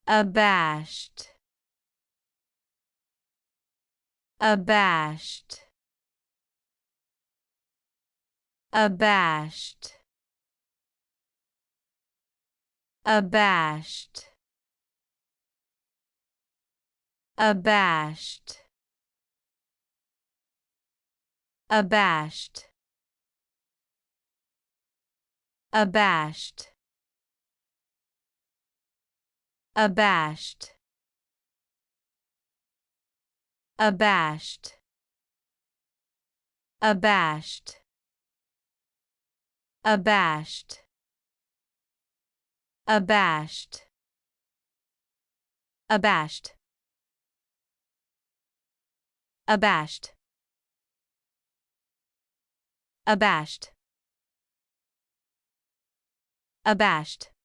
Abashed. Abashed. Abashed. Abashed. Abashed. Abashed. Abashed. Abashed. Abashed. Abashed. Abashed. Abashed. Abashed. Abashed. Abashed. Abashed.